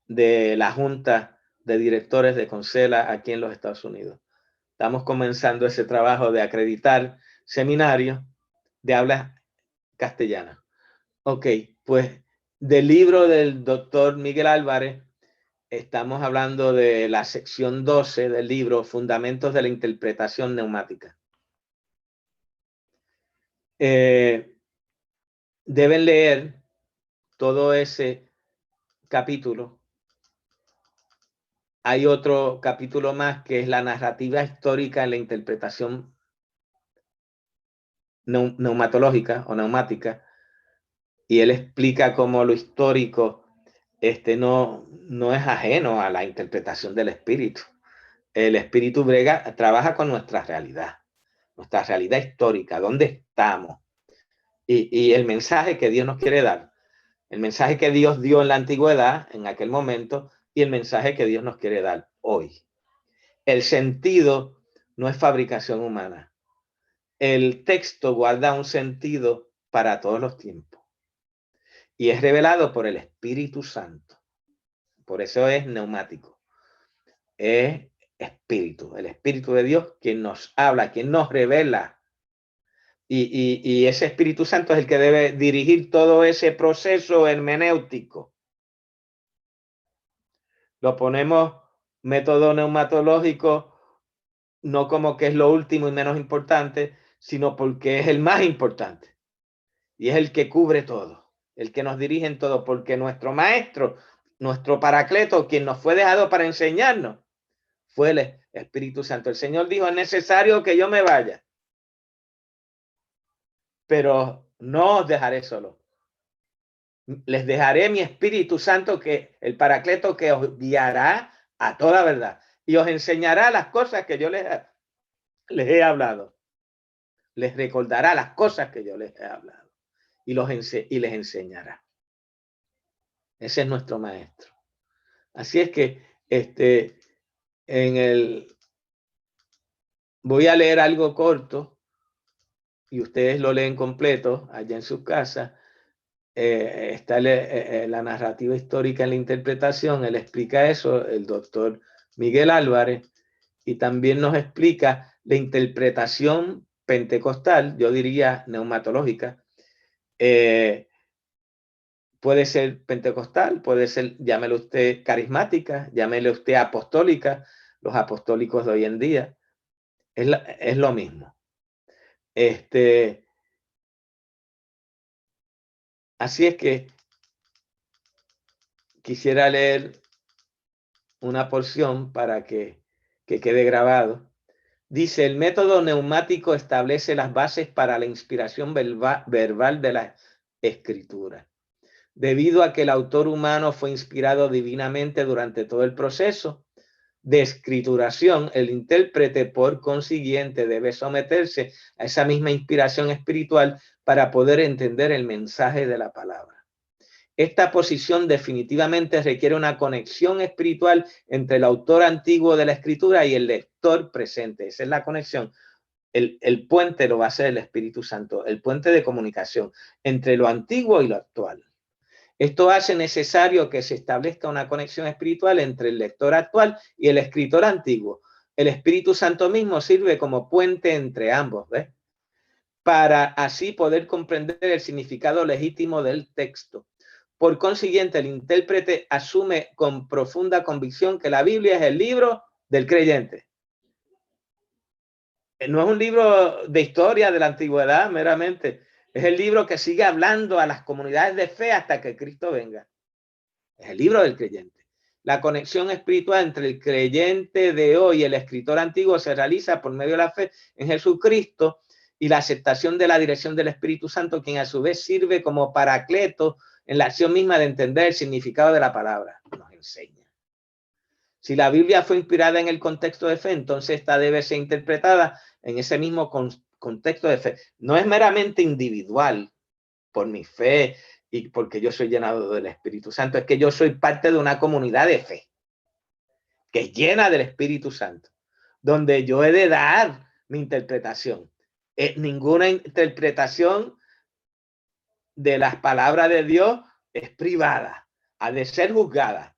[SPEAKER 1] de la Junta de Directores de CONCELA aquí en los Estados Unidos. Estamos comenzando ese trabajo de acreditar seminarios de habla castellana. Ok, pues del libro del doctor Miguel Álvarez, estamos hablando de la sección 12 del libro Fundamentos de la Interpretación Neumática. Deben leer todo ese capítulo. Hay otro capítulo más que es la narrativa histórica en la interpretación neumatológica o neumática, y él explica cómo lo histórico no es ajeno a la interpretación del espíritu. El espíritu trabaja con nuestra realidad histórica, dónde estamos, y el mensaje que Dios nos quiere dar, el mensaje que Dios dio en la antigüedad, en aquel momento, y el mensaje que Dios nos quiere dar hoy. El sentido no es fabricación humana. El texto guarda un sentido para todos los tiempos y es revelado por el Espíritu Santo. Por eso es neumático. Es espíritu, el Espíritu de Dios quien nos habla, quien nos revela. Y ese Espíritu Santo es el que debe dirigir todo ese proceso hermenéutico. Lo ponemos método neumatológico no como que es lo último y menos importante, sino porque es el más importante. Y es el que cubre todo, el que nos dirige en todo, porque nuestro maestro, nuestro paracleto, quien nos fue dejado para enseñarnos, fue el Espíritu Santo. El Señor dijo, es necesario que yo me vaya, pero no os dejaré solo. Les dejaré mi Espíritu Santo, que el paracleto, que os guiará a toda verdad y os enseñará las cosas que yo les he hablado. Les recordará las cosas que yo les he hablado y les enseñará. Ese es nuestro maestro. Así es que voy a leer algo corto y ustedes lo leen completo allá en su casa. Está la narrativa histórica en la interpretación. Él explica eso, el doctor Miguel Álvarez, y también nos explica la interpretación pentecostal, yo diría neumatológica. Puede ser pentecostal, puede ser, llámelo usted carismática, llámelo usted apostólica, los apostólicos de hoy en día. Es lo mismo. Así es que quisiera leer una porción para que quede grabado. Dice, el método neumático establece las bases para la inspiración verbal de la escritura. Debido a que el autor humano fue inspirado divinamente durante todo el proceso de escrituración, el intérprete, por consiguiente, debe someterse a esa misma inspiración espiritual para poder entender el mensaje de la palabra. Esta posición definitivamente requiere una conexión espiritual entre el autor antiguo de la escritura y el lector presente. Esa es la conexión. El puente lo va a hacer el Espíritu Santo, el puente de comunicación entre lo antiguo y lo actual. Esto hace necesario que se establezca una conexión espiritual entre el lector actual y el escritor antiguo. El Espíritu Santo mismo sirve como puente entre ambos, ¿ves? Para así poder comprender el significado legítimo del texto. Por consiguiente, el intérprete asume con profunda convicción que la Biblia es el libro del creyente. No es un libro de historia de la antigüedad meramente. Es el libro que sigue hablando a las comunidades de fe hasta que Cristo venga. Es el libro del creyente. La conexión espiritual entre el creyente de hoy y el escritor antiguo se realiza por medio de la fe en Jesucristo y la aceptación de la dirección del Espíritu Santo, quien a su vez sirve como paracleto en la acción misma de entender el significado de la palabra. Nos enseña. Si la Biblia fue inspirada en el contexto de fe, entonces esta debe ser interpretada en ese mismo contexto de fe. No es meramente individual por mi fe y porque yo soy llenado del Espíritu Santo, es que yo soy parte de una comunidad de fe que es llena del Espíritu Santo, donde yo he de dar mi interpretación. Ninguna interpretación de las palabras de Dios es privada, ha de ser juzgada.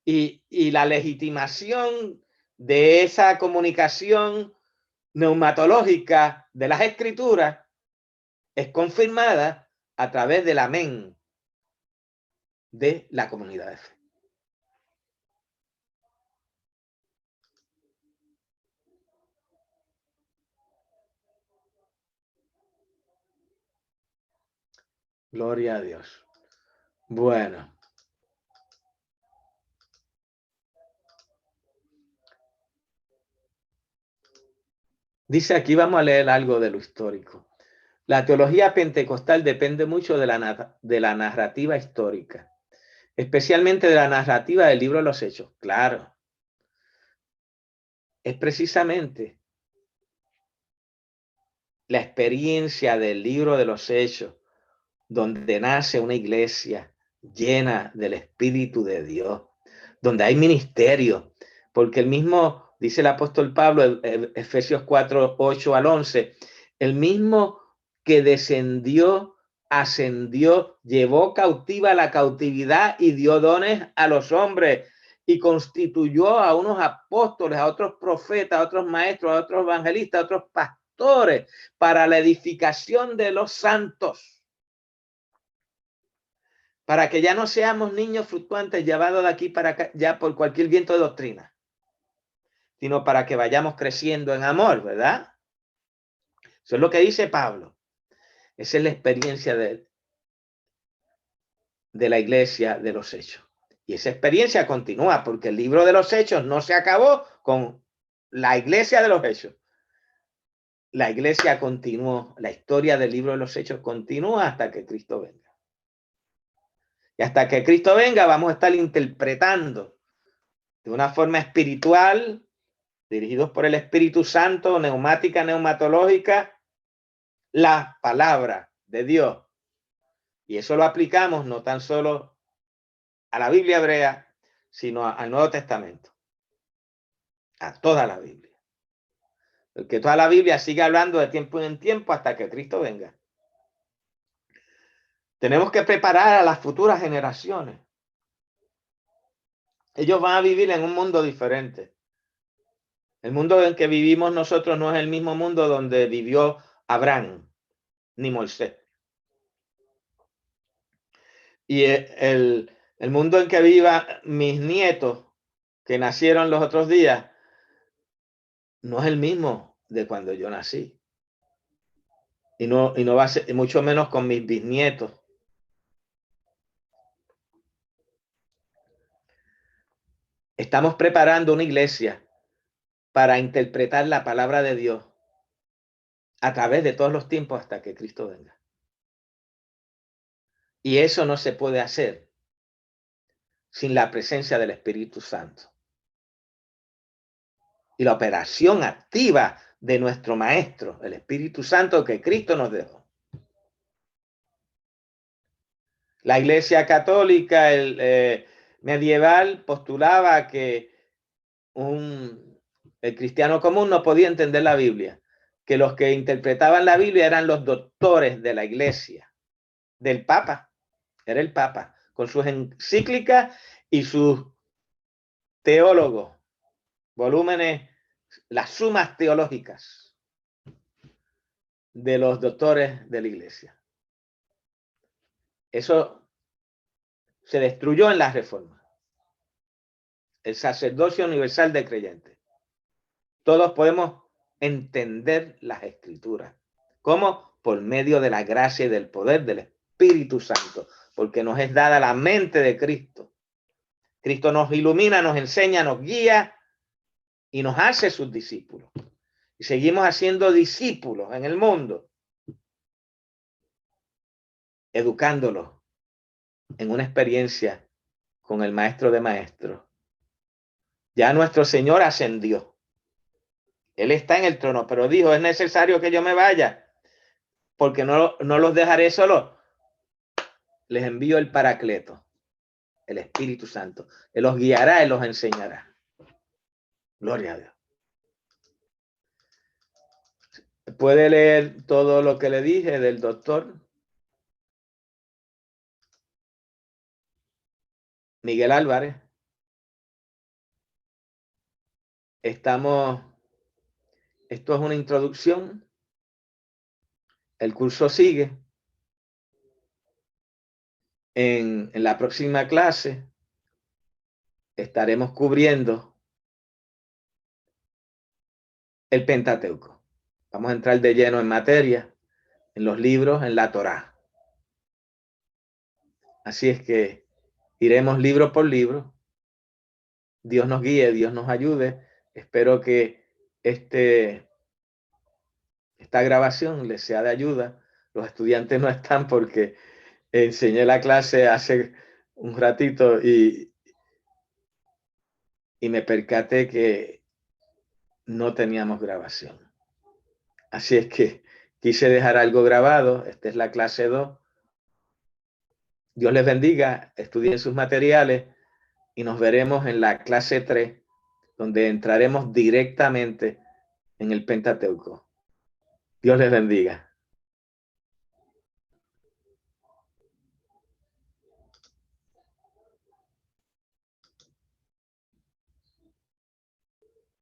[SPEAKER 1] Y la legitimación de esa comunicación neumatológica de las Escrituras es confirmada a través del amén de la comunidad de fe. Gloria a Dios. Bueno. Dice aquí, vamos a leer algo de lo histórico. La teología pentecostal depende mucho de la narrativa histórica, especialmente de la narrativa del libro de los Hechos. Claro, es precisamente la experiencia del libro de los Hechos donde nace una iglesia llena del Espíritu de Dios, donde hay ministerio, porque el mismo, dice el apóstol Pablo, Efesios 4, 8 al 11, el mismo que descendió, ascendió, llevó cautiva la cautividad y dio dones a los hombres y constituyó a unos apóstoles, a otros profetas, a otros maestros, a otros evangelistas, a otros pastores para la edificación de los santos, para que ya no seamos niños fluctuantes llevados de aquí para acá ya por cualquier viento de doctrina, sino para que vayamos creciendo en amor, ¿verdad? Eso es lo que dice Pablo. Esa es la experiencia de la iglesia de los Hechos. Y esa experiencia continúa porque el libro de los Hechos no se acabó con la iglesia de los Hechos. La iglesia continuó, la historia del libro de los Hechos continúa hasta que Cristo venga. Y hasta que Cristo venga vamos a estar interpretando de una forma espiritual, dirigidos por el Espíritu Santo, neumática, neumatológica, la palabra de Dios. Y eso lo aplicamos no tan solo a la Biblia hebrea, sino al Nuevo Testamento, a toda la Biblia. Porque toda la Biblia sigue hablando de tiempo en tiempo hasta que Cristo venga. Tenemos que preparar a las futuras generaciones. Ellos van a vivir en un mundo diferente. El mundo en que vivimos nosotros no es el mismo mundo donde vivió Abraham ni Moisés. Y el mundo en que vivan mis nietos que nacieron los otros días no es el mismo de cuando yo nací. Y no va a ser, mucho menos con mis bisnietos. Estamos preparando una iglesia para interpretar la palabra de Dios a través de todos los tiempos hasta que Cristo venga. Y eso no se puede hacer sin la presencia del Espíritu Santo y la operación activa de nuestro Maestro, el Espíritu Santo que Cristo nos dejó. La Iglesia Católica medieval postulaba que el cristiano común no podía entender la Biblia, que los que interpretaban la Biblia eran los doctores de la Iglesia, del Papa, era el Papa, con sus encíclicas y sus teólogos, volúmenes, las sumas teológicas de los doctores de la Iglesia. Eso se destruyó en la Reforma. El sacerdocio universal de creyentes. Todos podemos entender las Escrituras. ¿Cómo? Por medio de la gracia y del poder del Espíritu Santo, porque nos es dada la mente de Cristo. Cristo nos ilumina, nos enseña, nos guía y nos hace sus discípulos. Y seguimos haciendo discípulos en el mundo, educándolos en una experiencia con el Maestro de Maestros. Ya nuestro Señor ascendió. Él está en el trono, pero dijo, es necesario que yo me vaya, porque no los dejaré solos. Les envío el Paracleto, el Espíritu Santo. Él los guiará, Él los enseñará. Gloria a Dios. Puede leer todo lo que le dije del doctor Miguel Álvarez. Esto es una introducción El curso sigue. En la próxima clase estaremos cubriendo el Pentateuco. Vamos a entrar de lleno en materia, en los libros, en la Torá. Así es que iremos libro por libro. Dios nos guíe, Dios nos ayude. Espero que esta grabación les sea de ayuda. Los estudiantes no están porque enseñé la clase hace un ratito y me percaté que no teníamos grabación. Así es que quise dejar algo grabado. Esta es la clase 2. Dios les bendiga, estudien sus materiales y nos veremos en la clase 3, donde entraremos directamente en el Pentateuco. Dios les bendiga.